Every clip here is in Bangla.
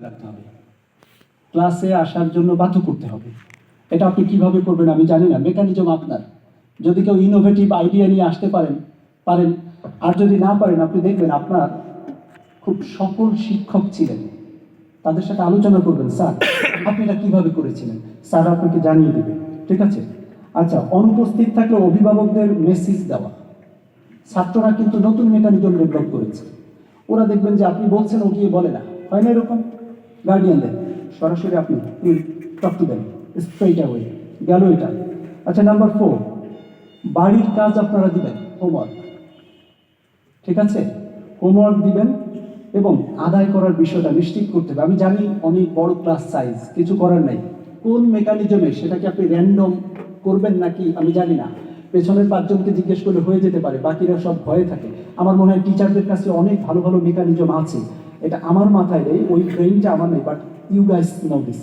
রাখতে হবে, ক্লাসে আসার জন্য বাধ্য করতে হবে। এটা আপনি কিভাবে করবেন আমি জানি না, মেকানিজম আপনার। যদি কেউ ইনোভেটিভ আইডিয়া নিয়ে আসতে পারেন, আর যদি না পারেন আপনি দেখবেন আপনার খুব সফল শিক্ষক ছিলেন, তাদের সাথে আলোচনা করবেন, স্যার আপনি এটা কিভাবে করেছিলেন, স্যার আপনাকে জানিয়ে দেবে। ঠিক আছে? আচ্ছা, অনুপস্থিত থাকলে অভিভাবকদের মেসেজ দেওয়া। ছাত্ররা কিন্তু নতুন মেকানিজম ডেভেলপ করেছে, ওরা দেখবেন যে আপনি বলছেন ও গিয়ে বলে না, হয় না এরকম? গার্ডিয়ানদের সরাসরি আপনি টক টু দেন, স্ট্রেইট অ্যাওয়ে গেল এটা। আচ্ছা, নাম্বার 4, বাড়ির কাজ আপনারা দিবেন, হোমওয়ার্ক। ঠিক আছে? হোমওয়ার্ক দিবেন এবং আদায় করার বিষয়টা নিশ্চিত করতে হবে। আমি জানি অনেক বড় ক্লাস সাইজ, কিছু করার নাই। কোন মেকানিজমে সেটাকে আপনি র্যান্ডম করবেন নাকি আমি জানি না, পেছনের 5 জনকে জিজ্ঞেস করলে হয়ে যেতে পারে, বাকিরা সব ভয়ে থাকে। আমার মনে হয় টিচারদের কাছে অনেক ভালো ভালো মেকানিজম আছে, এটা আমার মাথায় নেই, ওই ব্রেইনটা আমার নেই, but you guys know this.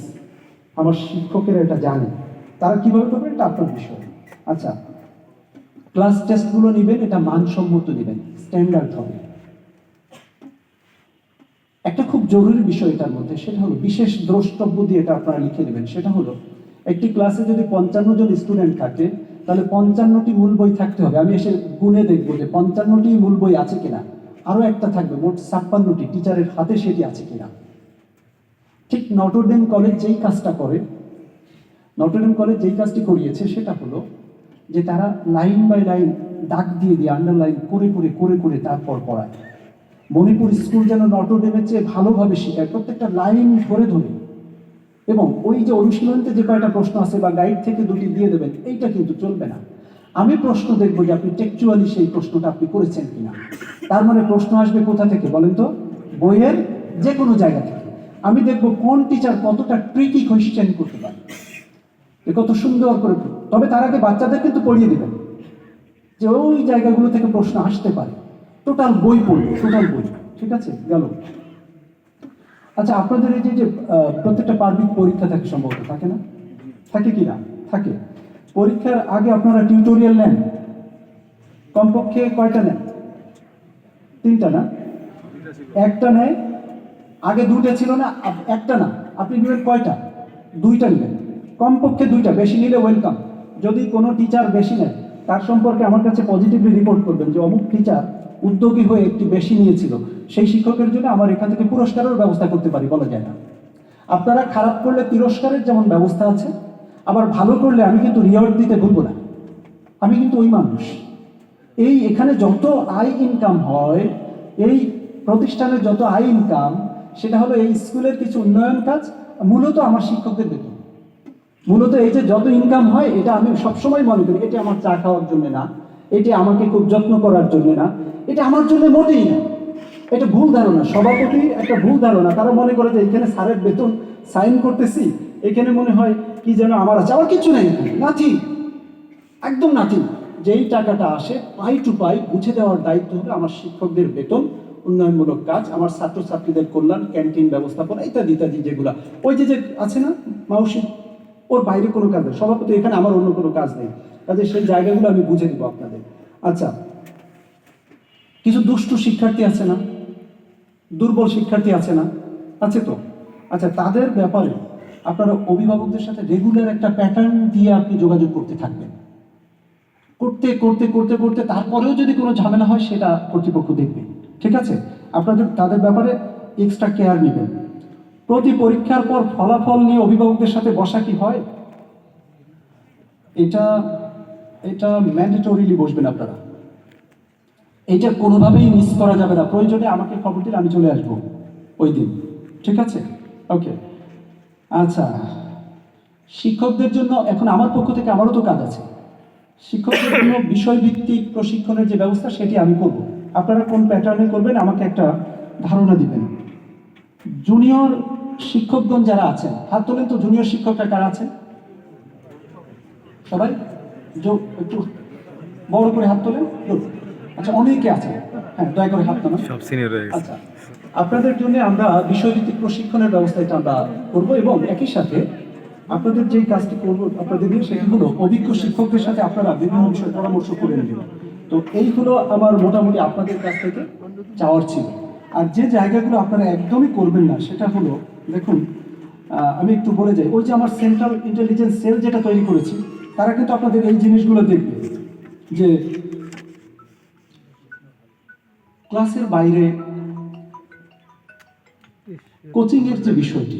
আমার শিক্ষকেরা এটা জানে, তারা কিভাবে করবে এটা আপনার বিষয়। আচ্ছা, ক্লাস টেস্টগুলো নেবেন, এটা মানসম্মত নেবেন, স্ট্যান্ডার্ড হবে। একটা খুব জরুরি বিষয় এটার মধ্যে, সেটা হলো বিশেষ দ্রষ্টব্য দিয়ে এটা আপনারা লিখে দেবেন। সেটা হলো একটি ক্লাসে যদি 55 জন স্টুডেন্ট থাকে, তাহলে 55টি মূল বই থাকতে হবে। আমি এসে গুনে দেখবো যে 55টি মূল বই আছে কিনা, আরো একটা থাকবে, মোট 56টি টিচারের হাতে সেটি আছে কিনা। ঠিক নটরডেম কলেজ যেই কাজটা করে, নটরডেম কলেজ যেই কাজটি করিয়েছে সেটা হলো যে তারা লাইন বাই লাইন দাগ দিয়ে দিয়ে আন্ডারলাইন করে করে করে করে তারপর পড়ায়। মণিপুর স্কুল যেন নটরডেমের চেয়ে ভালোভাবে শেখায়, প্রত্যেকটা লাইন ধরে ধরে। এবং ওই যে অনুশীলনীতে যে কয়টা প্রশ্ন আছে বা গাইড থেকে 2টি দিয়ে দেবেন, এইটা কিন্তু চলবে না। আমি প্রশ্ন দেখবো যে আপনি টেকচুয়ালি সেই প্রশ্নটা আপনি করেছেন কিনা। তার মানে প্রশ্ন আসবে কোথা থেকে বলেন তো? বইয়ের যে কোনো জায়গা থেকে। আমি দেখবো কোন টিচার কতটা ট্রিকি কোয়েশ্চেন করতে পারে, কত সুন্দর করে। তবে তার আগে বাচ্চাদের কিন্তু পড়িয়ে দেবেন যে ওই জায়গাগুলো থেকে প্রশ্ন আসতে পারে। টোটাল বই পড়বে, টোটাল বই। ঠিক আছে? গেল। আচ্ছা, আপনাদের এই যে প্রত্যেকটা পার্বিক পরীক্ষা থাকে, সম্ভবত থাকে না? থাকে কি না? থাকে। পরীক্ষার আগে আপনারা টিউটোরিয়াল নেন, কমপক্ষে কয়টা নেন? 3টা না? একটা নেয়, আগে 2টা ছিল না, একটা না। আপনি নেবেন কয়টা? 2টা নেবেন, কমপক্ষে 2টা, বেশি নিলে ওয়েলকাম। যদি কোনো টিচার বেশি নেয়, তার সম্পর্কে আমার কাছে পজিটিভলি রিপোর্ট করবেন যে অমুক টিচার উদ্যোগী হয়ে একটি বেশি নিয়েছিল, সেই শিক্ষকের জন্য আমার এখান থেকে পুরস্কারের ব্যবস্থা করতে পারি, বলা যায় না। আপনারা খারাপ করলে তিরস্কারের যেমন ব্যবস্থা আছে, আবার ভালো করলে আমি কিন্তু রিওয়ার্ড দিতে ভুলবো না। আমি কিন্তু ওই মানুষ। এই এখানে যত আয় ইনকাম হয়, এই প্রতিষ্ঠানের যত আয় ইনকাম, সেটা হলো এই স্কুলের কিছু উন্নয়ন কাজ, মূলত আমার শিক্ষকদের বেতন। মূলত এই যে যত ইনকাম হয়, এটা আমি সবসময় মনে করি এটা আমার চা খাওয়ার জন্য না, এটা আমাকে খুব যত্ন করার জন্য না, এটা আমার জন্য মোটেই না। এটা ভুল ধারণা, সভাপতি একটা ভুল ধারণা। তারা মনে করে যে এখানে স্যারের বেতন সাইন করতেছি, এখানে মনে হয় কি যেন আমার আছে, আমার কিছু নেই, নাথিং, একদম নাথিং। যেই টাকাটা আসে পাই টু পাই বুঝে দেওয়ার দায়িত্ব হবে আমার শিক্ষকদের বেতন, উন্নয়নমূলক কাজ, আমার ছাত্রছাত্রীদের কল্যাণ, ক্যান্টিন ব্যবস্থাপনা ইত্যাদি ইত্যাদি, যেগুলা ওই যে আছে না মাউসি, ওর বাইরে কোনো কাজ নেই। সভাপতি এখানে আমার অন্য কোনো কাজ নেই, কাজে সেই জায়গাগুলো আমি বুঝে দিব আপনাদের। আচ্ছা, কিছু দুষ্টু শিক্ষার্থী আছে না, দুর্বল শিক্ষার্থী আছে না? আছে তো? আচ্ছা, তাদের ব্যাপারে আপনারা অভিভাবকদের সাথে রেগুলার একটা প্যাটার্ন দিয়ে আপনি যোগাযোগ করতে থাকবেন। করতে করতে করতে করতে তারপরেও যদি কোনো ঝামেলা হয়, সেটা কর্তৃপক্ষ দেখবে। ঠিক আছে? আপনাদের তাদের ব্যাপারে এক্সট্রা কেয়ার নেবেন। প্রতি পরীক্ষার পর ফলাফল নিয়ে অভিভাবকদের সাথে বসা কি হয়? এটা এটা ম্যান্ডেটরিলি বসবেন আপনারা। এটা কোনোভাবেই মিস করা যাবে না। প্রয়োজনে আমাকে খবর দিলে আমি চলে আসবো ওই দিন। ঠিক আছে? ওকে। আচ্ছা, শিক্ষকদের জন্য এখন আমার পক্ষ থেকে আমারও তো কাজ আছে। শিক্ষকদের জন্য বিষয়ভিত্তিক প্রশিক্ষণের যে ব্যবস্থা, সেটি আমি করব। আপনারা কোন প্যাটার্নে করবেন আমাকে একটা ধারণা দিবেন। জুনিয়র শিক্ষকগণ যারা আছেন, হাত তোলেন তো। জুনিয়র শিক্ষকরা কারা আছেন? সবাই একটু বড় করে হাত তোলেন। আচ্ছা, অনেকে আছে, হ্যাঁ, দয়া করে হাত তোলেন। সব সিনিয়র হয়ে গেছে। আচ্ছা, আপনাদের জন্য আমরা বিষয়ভিত্তিক প্রশিক্ষণের ব্যবস্থা এটা আমরা করবো, এবং একই সাথে আপনাদের যেই কাজটি করবো আপনাদের দিয়ে, সেটি হলো অভিজ্ঞ শিক্ষকদের সাথে আপনারা বিভিন্ন বিষয়ে পরামর্শ করে নেবেন। তো এই হলো আমার মোটামুটি আপনাদের কাছ থেকে চাওয়ার ছিল। আর যে জায়গাগুলো আপনারা একদমই করবেন না, সেটা হলো দেখুন, আমি একটু বলে যাই, ওই যে আমার সেন্ট্রাল ইন্টেলিজেন্স সেল যেটা তৈরি করেছি, তারা কিন্তু আপনাদের এই জিনিসগুলো দেখবে যে ক্লাসের বাইরে কোচিং এর যে বিষয়টি,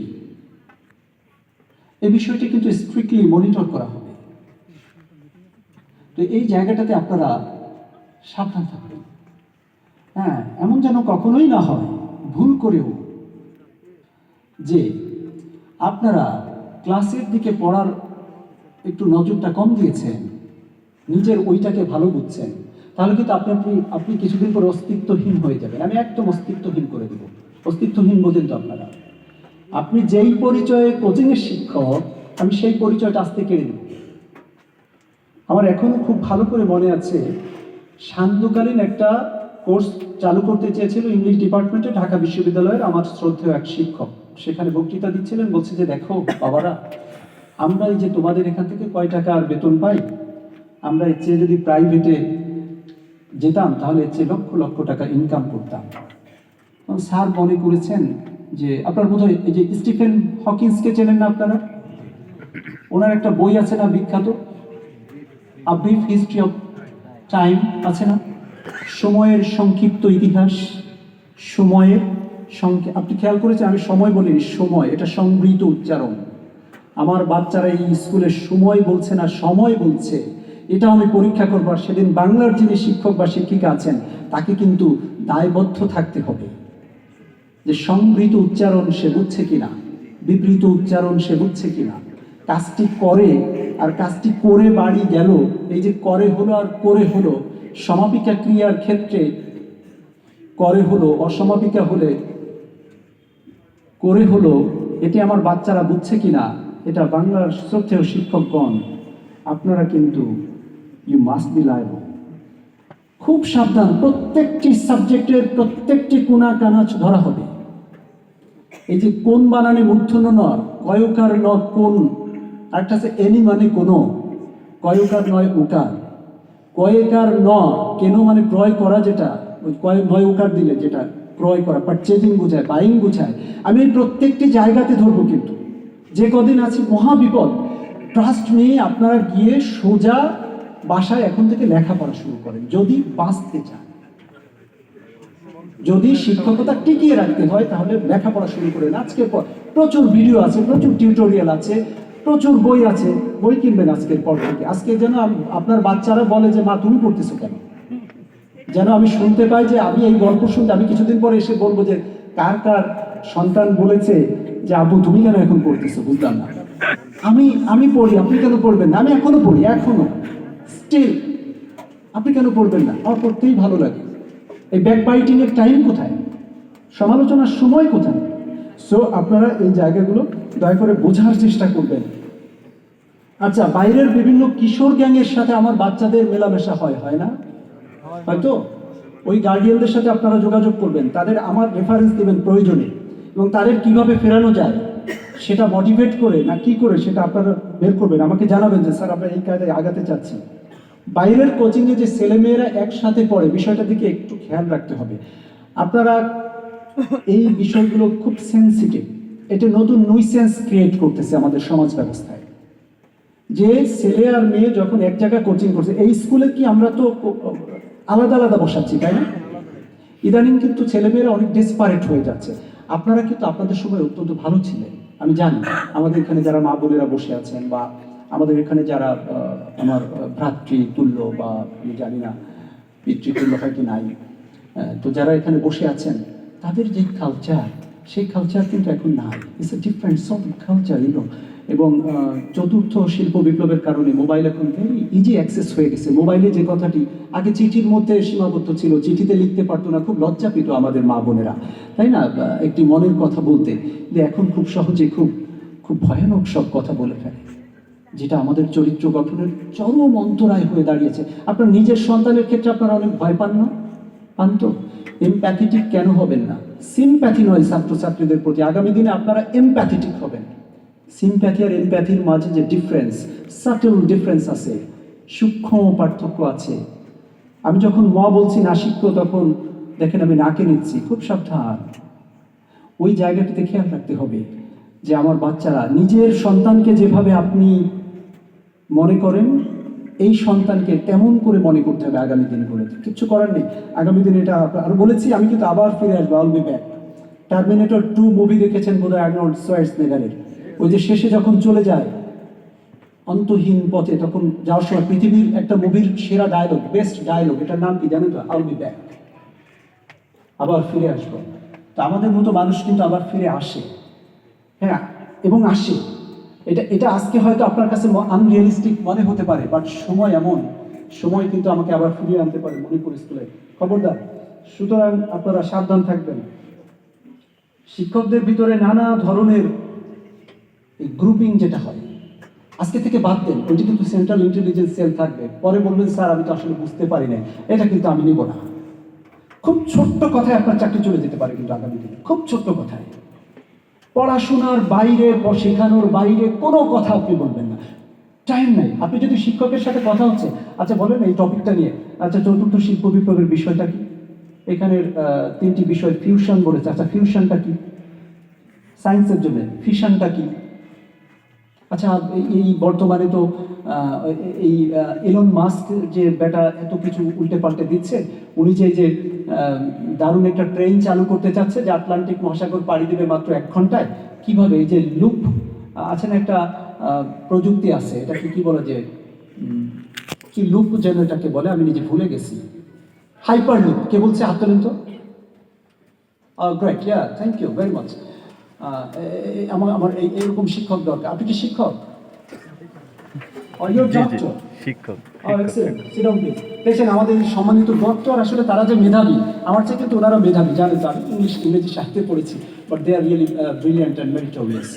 এই বিষয়টি কিন্তু স্ট্রিক্টলি মনিটর করা হবে। তো এই জায়গাটাতে আপনারা সাবধান থাকবেন। হ্যাঁ, এমন যেন কখনোই না হয় ভুল করেও যে আপনারা ক্লাসের দিকে পড়ার একটু নজরটা কম দিয়েছেন, নিজের ওইটাকে ভালো বুঝছেন, তাহলে কিন্তু আপনি কিছুদিন পরে অস্তিত্বহীন হয়ে যাবেন। আমি একদম অস্তিত্বহীন করে দেব। অস্তিত্বহীন বোঝেন তো আপনারা? আপনি যেই পরিচয়ে কোচিংয়ের শিক্ষক, আমি সেই পরিচয়টা আসতে কেড়ে দেব। আমার এখনো খুব ভালো করে মনে আছে, সান্ধ্যকালীন একটা কোর্স চালু করতে চেয়েছিল ইংলিশ ডিপার্টমেন্টে ঢাকা বিশ্ববিদ্যালয়ের আমার শ্রদ্ধেয় এক শিক্ষক। সেখানে বক্তৃতা দিচ্ছিলেন, বলছে যে দেখো বাবারা, আমরা এই যে তোমাদের এখান থেকে কয় টাকা আর বেতন পাই, আমরা এর চেয়ে যদি প্রাইভেটে যেতাম তাহলে এর চেয়ে লক্ষ লক্ষ টাকা ইনকাম করতাম। স্যার মনে করেছেন যে, আপনার বোধহয় এই যে স্টিফেন হকিন্সকে চেনেন না আপনারা? ওনার একটা বই আছে না বিখ্যাত, a brief history of time, আছে না? সময়ের সংক্ষিপ্ত ইতিহাস। সময়ের আপনি খেয়াল করেছেন, আমি সময় বলিনি, সময়, এটা সংবৃত উচ্চারণ। আমার বাচ্চারা এই স্কুলে সময় বলছে না, সময় বলছে। এটা আমি পরীক্ষা করবার, সেদিন বাংলার যিনি শিক্ষক বা শিক্ষিকা আছেন তাকে কিন্তু দায়বদ্ধ থাকতে হবে যে সংবৃত উচ্চারণ সে বুঝছে কিনা, বিবৃত উচ্চারণ সে বুঝছে কিনা। কাজটি করে আর কাজটি করে বাড়ি গেল, এই যে করে হলো আর করে হলো, সমাপিকা ক্রিয়ার ক্ষেত্রে করে হলো, অসমাপিকা হলে করে হলো, এটি আমার বাচ্চারা বুঝছে কিনা, এটা বাংলার শ্রদ্ধেয় শিক্ষকগণ আপনারা কিন্তু ইউ মাস্ট বি লায়াবল। খুব সাবধান, প্রত্যেকটি সাবজেক্টের প্রত্যেকটি কোনা কানাচ ধরা হবে। এই যে কোন বানানে মূর্ধন্য ন, কয়কার ন কোন, একটা আছে এনি মানে কোনো, কয়কার নয় উকার, কয়েকার ন কেন মানে ক্রয় করা, যেটা ওই নয় উকার দিলে যেটা ক্রয় করা, পারচেজিং বোঝায়, বাইং বোঝায়। আমি এই প্রত্যেকটি জায়গাতে ধরবো, কিন্তু যে কদিন আছি মহাবিপদ। ট্রাস্ট নিয়ে আপনারা গিয়ে সোজা বাসায় এখন থেকে লেখাপড়া শুরু করেন যদি বাঁচতে চান। যদি শিক্ষকতা টিকিয়ে রাখতে হয় তাহলে লেখাপড়া শুরু করেন আজকের পর। প্রচুর ভিডিও আছে, প্রচুর টিউটোরিয়াল আছে, প্রচুর বই আছে, বই কিনবেন আজকের পর থেকে। আজকে যেন আপনার বাচ্চারা বলে যে মা তুমি পড়তেছো কেন, যেন আমি শুনতে পাই যে আমি এই গল্প শুনতে, আমি কিছুদিন পরে এসে বলবো যে কার কার সন্তান বলেছে যে আব্বু তুমি কেন এখন পড়তেছো, বুঝলাম না, আমি পড়ি, আপনি কেন পড়বেন না? আমি এখনো পড়ি, এখনো স্টিল, আপনি কেন পড়বেন না? আমার পড়তেই ভালো লাগে। এই ব্যাকবাইটিং এর টাইম কোথায়, সমালোচনার সময় কোথায়? সো আপনারা এই জায়গাগুলো দয়া করে বোঝার চেষ্টা করবেন। আচ্ছা, বাইরের বিভিন্ন কিশোর গ্যাংয়ের সাথে আমার বাচ্চাদের মেলামেশা হয় না? হয়তো ওই গার্ডিয়ানদের সাথে আপনারা যোগাযোগ করবেন, তাদের আমার রেফারেন্স দেবেন প্রয়োজনে, এবং তাদের কিভাবে ফেরানো যায় সেটা মোটিভেট করে না কি করে সেটা আপনারা বের করবেন, আমাকে জানাবেন যে স্যার আমরা এই কাজে আগাতে চাচ্ছি। বাইরের কোচিংয়ে যে ছেলেমেয়েরা একসাথে পড়ে, বিষয়টার দিকে একটু খেয়াল রাখতে হবে। আপনারা এই বিষয়গুলো খুব সেন্সিটিভ, এটা নতুন নুইসেন্স ক্রিয়েট করতেছে আমাদের সমাজ ব্যবস্থায়। যে ছেলে আর মেয়ে যখন এক জায়গায় কোচিং করছে, এই স্কুলে কি আমরা তো আলাদা আলাদা বসাচ্ছি, তাই না? ইদানিং কিন্তু ছেলেমেয়েরা অনেক ডেসপারেট হয়ে যাচ্ছে। আপনারা কিন্তু আপনাদের সময় অত্যন্ত ভালো ছিলেন, আমি জানি। আমাদের এখানে যারা মা বোনেরা বসে আছেন, বা আমাদের এখানে যারা আমার ভ্রাতৃতুল্য, বা আমি জানি না পিতৃতুল্য হয় কি নাই, তো যারা এখানে বসে আছেন, তাদের যে কালচার, সেই কালচার কিন্তু এখন নাই। It's a different sort of culture, you know. এবং চতুর্থ শিল্প বিপ্লবের কারণে মোবাইল এখন ভেরি ইজি অ্যাক্সেস হয়ে গেছে। মোবাইলে যে কথাটি আগে চিঠির মধ্যে সীমাবদ্ধ ছিল, চিঠিতে লিখতে পারতো না, খুব লজ্জা পেত আমাদের মা বোনেরা, তাই না, একটি মনের কথা বলতে। যে এখন খুব সহজে খুব খুব ভয়ানক সব কথা বলে ফেলে, যেটা আমাদের চরিত্র গঠনের চরম অন্তরায় হয়ে দাঁড়িয়েছে। আপনার নিজের সন্তানের ক্ষেত্রে আপনারা অনেক ভয় পান না? পান তো? এমপ্যাথেটিক কেন হবেন না? সিম্প্যাথি নয় ছাত্রছাত্রীদের প্রতি, আগামী দিনে আপনারা এমপ্যাথেটিক হবেন। সিম্প্যাথি আর এমপ্যাথির মাঝে যে ডিফারেন্স, সাটল ডিফারেন্স আছে, সূক্ষ্ম পার্থক্য আছে। আমি যখন বলছি নাসিক্য, তখন দেখেন আমি নাকে নিচ্ছি, খুব সাবধান। ওই জায়গাটিতে খেয়াল রাখতে হবে যে আমার বাচ্চারা নিজের সন্তানকে যেভাবে আপনি মনে করেন এই সন্তানকে তেমন করে মনে করতে হবে আগামী দিনগুলোতে। কিচ্ছু করার নেই, আগামী দিনে এটা আর বলেছি আমি কিন্তু আবার ফিরে আসবো, I'll be back. Terminator 2 movie দেখেছেন বোধহয় আর্নল্ড সোয়ার্জনেগারের, ওই যে শেষে যখন চলে যায় অন্তহীন পথে, তখন যাওয়ার সময় পৃথিবীর একটা মুভির সেরা ডায়লগ, বেস্ট ডায়লগ, এটার নাম কি জানেন তো? আল বি ব্যাক, আবার ফিরে আসবো। তো আমাদের মতো মানুষ কিন্তু আবার ফিরে আসে, হ্যাঁ, এবং আসে। এটা আজকে হয়তো আপনার কাছে আনরিয়ালিস্টিক মনে হতে পারে, বাট সময় এমন, সময় কিন্তু আমাকে আবার ফিরিয়ে আনতে পারে মণিপুর স্কুলে, খবরদার। সুতরাং আপনারা সাবধান থাকবেন। শিক্ষকদের ভিতরে নানা ধরনের গ্রুপিং যেটা হয় আজকে থেকে বাদ দেন, ওইটা কিন্তু সেন্ট্রাল ইন্টেলিজেন্স সেল থাকবে। পরে বলবেন স্যার আমি তো আসলে বুঝতে পারি না, এটা কিন্তু আমি নিব না। খুব ছোট্ট কথায় আপনার চাকরি চলে যেতে পারে কিন্তু আগামী দিনে, খুব ছোট্ট কথায়। পড়াশোনার বাইরে, শেখানোর বাইরে কোনো কথা আপনি বলবেন না, টাইম নাই। আপনি যদি শিক্ষকের সাথে কথা হচ্ছে, আচ্ছা বলেন এই টপিকটা নিয়ে, আচ্ছা চতুর্থ শিল্প বিপ্লবের বিষয়টা কি, এখানের 3টি বিষয় ফিউশন বলেছে, আচ্ছা ফিউশনটা কি, সায়েন্সের জন্য ফিশনটা কি, আচ্ছা এই বর্তমানে তো এই এলন মাস্ক যে বেটা এত কিছু উল্টে পাল্টে দিচ্ছে, উনি যে দারুণ একটা ট্রেন চালু করতে চাচ্ছে যে আটলান্টিক মহাসাগর পাড়ি দেবে মাত্র 1 ঘন্টায়, কিভাবে এই যে লুপ আছে না, একটা প্রযুক্তি আছে, এটাকে কি বলে, যে কি লুপ যেন এটাকে বলে, আমি নিজে ভুলে গেছি, হাইপার লুপ। কে বলছে হাত তোলেন তো? Great, yeah, thank you very much. আমার এইরকম শিক্ষক দরকার। আপনি কি শিক্ষক? শিক্ষক। দেখছেন আমাদের সম্মানিত ডক্টর, আসলে তারা যে মেধাবী, আমার চেয়ে কিন্তু ওনারা মেধাবী, জানেন তো। আমি ইংরেজি সাহিত্যে পড়েছি, but they are really brilliant and meritorious.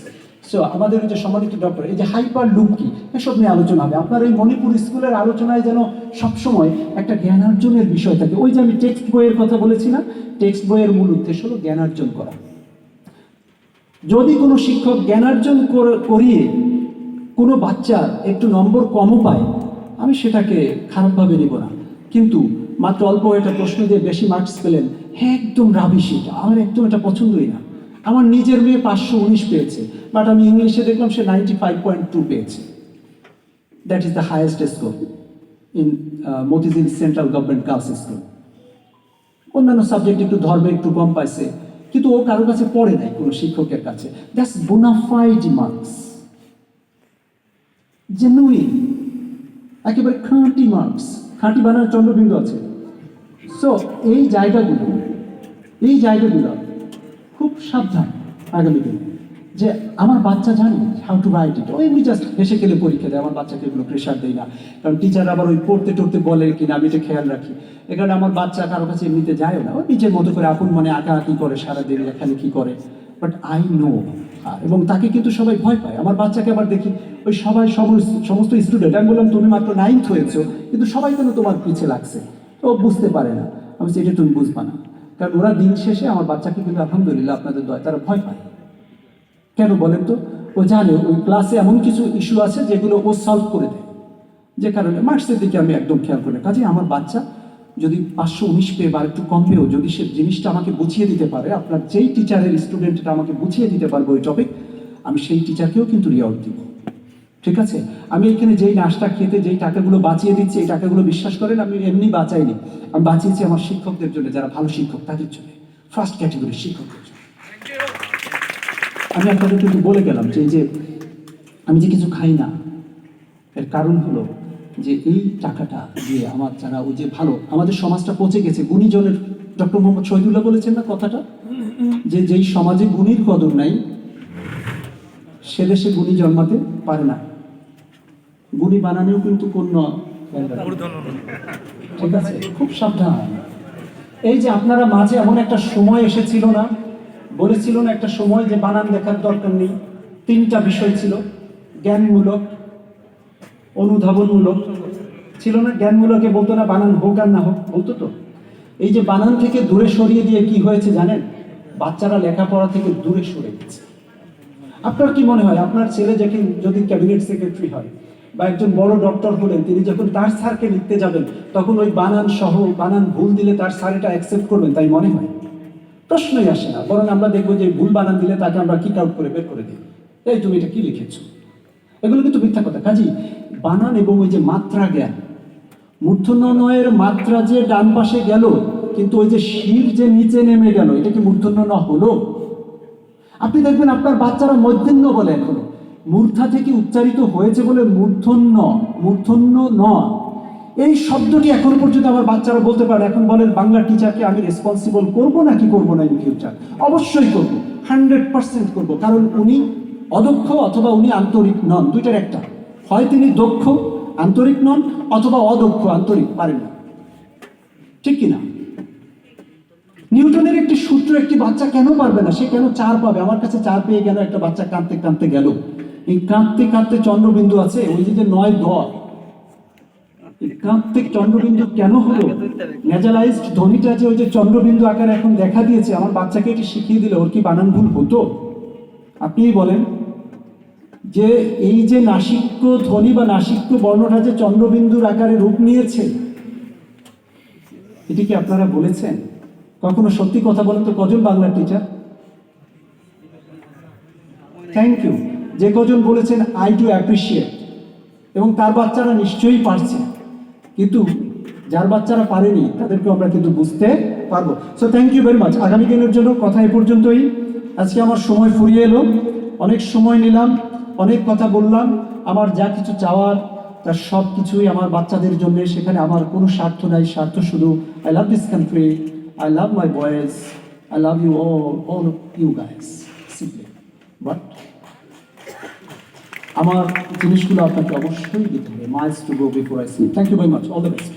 So আমাদের যে সম্মানিত ডক্টর, এই যে হাইপার লুপ কি, এসব নিয়ে আলোচনা হবে। আপনার এই মণিপুর স্কুলের আলোচনায় যেন সবসময় একটা জ্ঞানার্জনের বিষয় থাকে। ওই যে আমি টেক্সট বইয়ের কথা বলেছি না, টেক্সট বইয়ের মূল উদ্দেশ্য হলো জ্ঞানার্জন করা। যদি কোনো শিক্ষক জ্ঞানার্জন করিয়ে কোনো বাচ্চার একটু নম্বর কমও পায়, আমি সেটাকে খারাপভাবে নেব না। কিন্তু মাত্র অল্প একটা প্রশ্ন দিয়ে বেশি মার্কস পেলেন, হ্যাঁ একদম রাবিশ, এটা আমার একদম এটা পছন্দই না। আমার নিজের মেয়ে 519 পেয়েছে, বাট আমি ইংলিশে দেখলাম সে 95.2 পেয়েছে। That is the highest score in Motijheel central government girls school. অন্যান্য সাবজেক্ট একটু ধর্মে একটু কম পাইছে, কিন্তু ও কারোর কাছে পড়ে নাই কোনো শিক্ষকের কাছে। দ্যাটস বোনাফাইড মার্কস, জেনুইন, একেবারে খাঁটি মার্কস। খাঁটি বানানোর চন্দ্রবিন্দু আছে। সো এই জায়গাগুলো খুব সাবধান আগামী দিনে, যে আমার বাচ্চা জানে হাউ টু রাইট ইট। ওই জাস্ট হেসে খেলে পরীক্ষা দেয়, আমার বাচ্চাকে এগুলো প্রেশার দেয় না, কারণ টিচার আবার ওই পড়তে টড়তে বলে কিনা আমি এটা খেয়াল রাখি। এখানে আমার বাচ্চা কারো কাছে এমনিতে যায়ও না, ওই নিজের মতো করে আপন মনে আঁকাআঁকি করে সারাদিন, এখানে কি করে, বাট আই নো। এবং তাকে কিন্তু সবাই ভয় পায়। আমার বাচ্চাকে আবার দেখি ওই সমস্ত স্টুডেন্ট, আমি বললাম তুমি মাত্র 9th হয়েছো, কিন্তু সবাই কেন তোমার পিছিয়ে লাগছে, ও বুঝতে পারে না। আমি এটা তুমি বুঝবা না, কারণ ওরা দিন শেষে আমার বাচ্চাকে কিন্তু আলহামদুলিল্লাহ আপনাদের দয় তারা ভয় পায়। কেন বলেন তো? ও জানে ওই ক্লাসে এমন কিছু ইস্যু আছে যেগুলো ও সলভ করে দেয়, যে কারণে মার্কসের দিকে আমি একদম খেয়াল করি। কাজে আমার বাচ্চা যদি 519 পেয়ে বা একটু কম পেয়েও যদি সে জিনিসটা আমাকে বুঝিয়ে দিতে পারে, আপনার যেই টিচারের স্টুডেন্টটা আমাকে বুঝিয়ে দিতে পারবো ওই টপিক, আমি সেই টিচারকেও কিন্তু রিওয়ার্ড দিব। ঠিক আছে? আমি এখানে যেই নাস্তা খেতে যেই টাকাগুলো বাঁচিয়ে দিচ্ছি, এই টাকাগুলো বিশ্বাস করেন আমি এমনি বাঁচাইনি, আমি বাঁচিয়েছি আমার শিক্ষকদের জন্য, যারা ভালো শিক্ষক তাদের জন্য, ফার্স্ট ক্যাটেগরি শিক্ষকদের জন্য। আমি আপনাদের কিন্তু বলে গেলাম যে আমি যে কিছু খাই না, এর কারণ হলো যে এই টাকাটা দিয়ে আমার যারা ওই যে ভালো, আমাদের সমাজটা পচে গেছে গুণীজনের, ডক্টর মোহাম্মদ শহীদুল্লাহ বলেছেন না কথাটা, যে যেই সমাজে গুণীর কদর নাই সে দেশে গুণী জন্মাতে পারে না। গুণী বানানেও কিন্তু কোন, ঠিক আছে, খুব সাবধান। এই যে আপনারা মাঝে এমন একটা সময় এসেছিল না, বলেছিল না একটা সময় যে বানান দেখার দরকার নেই, 3টা বিষয় ছিল, জ্ঞানমূলক, অনুধাবনমূলক ছিল না। জ্ঞানমূলকে বলতো না বানান হোক আর না হোক, বলতো তো। এই যে বানান থেকে দূরে সরিয়ে দিয়ে কি হয়েছে জানেন? বাচ্চারা লেখাপড়া থেকে দূরে সরে গেছে। আপনার কি মনে হয় আপনার ছেলে যদি ক্যাবিনেট সেক্রেটারি হয় বা একজন বড় ডক্টর হলেন, তিনি যখন তার স্যারকে লিখতে যাবেন তখন ওই বানান সহ বানান ভুল দিলে তার স্যার এটা অ্যাকসেপ্ট করবেন, তাই মনে হয়? প্রশ্নই আসে না। বরং আমরা দেখবো যে ভুল বানান দিলে তাকে আমরা কিক আউট করে বের করে দিই, এই তুমি এটা কি লিখেছো। এগুলো কিন্তু মিথ্যা কথা। কাজী বানান এবং ওই যে মাত্রা জ্ঞান, মূর্ধন্য নয়ের মাত্রা যে ডান পাশে গেল, কিন্তু ওই যে শির যে নিচে নেমে গেল, এটা কি মূর্ধন্য ন হলো? আপনি দেখবেন আপনার বাচ্চারা মধ্যাহ্ন বলে, এখনো মূর্ধা থেকে উচ্চারিত হয়েছে বলে মূর্ধন্য, মূর্ধন্য ন, এই শব্দটি এখনো পর্যন্ত আমার বাচ্চারা বলতে পারে। এখন বলেন বাংলা টিচারকে আমি রেসপন্সিবল করবো নাকি করবো না ইন ফিউচার? অবশ্যই করবো, 100% করবো। কারণ উনি অদক্ষ অথবা উনি আন্তরিক নন, দুইটার একটা। হয় তিনি দক্ষ আন্তরিক নন, অথবা অদক্ষ আন্তরিক পারেন না, ঠিক কিনা? নিউটনের একটি সূত্র একটি বাচ্চা কেন পারবে না? সে কেন 4 পাবে? আমার কাছে 4 পেয়ে গেল, একটা বাচ্চা কাঁদতে কাঁদতে গেল। এই কাঁদতে কাঁদতে চন্দ্রবিন্দু আছে, ওই যে 9 10, কাঁদতে চন্দ্রবিন্দু কেন হলো? নেজালাইজড ধ্বনিটা যে ওই যে চন্দ্রবিন্দু আকারে এখন দেখা দিয়েছে, আমার বাচ্চাকে এটি শিখিয়ে দিলে ওর কি বানান ভুল হতো? আপনিই বলেন। যে এই যে নাসিক্য ধ্বনি বা নাসিক্য বর্ণটা যে চন্দ্রবিন্দুর আকারে রূপ নিয়েছে, এটি কি আপনারা বলেছেন কখনো? সত্যি কথা বলেন তো, কজন বাংলা টিচার? Thank you. যে কজন বলেছেন আই ডু অ্যাপ্রিসিয়েট, এবং তার বাচ্চারা নিশ্চয়ই পারছে। কিন্তু যার বাচ্চারা পারেনি তাদেরকে আমরা কিন্তু বুঝতে পারবো। So thank you very much. আগামী দিনের জন্য কথা এই পর্যন্তই। আজকে আমার সময় ফুরিয়ে এলো, অনেক সময় নিলাম, অনেক কথা বললাম। আমার যা কিছু চাওয়ার তার সব কিছুই আমার বাচ্চাদের জন্য, সেখানে আমার কোনো স্বার্থ নাই। স্বার্থ শুধু I love this country, I love my boys, I love you all of you guys simply. But আমার জিনিসগুলো আপনাকে অবশ্যই দিতে হবে। Miles to go before I sleep. Thank you very much, all the best.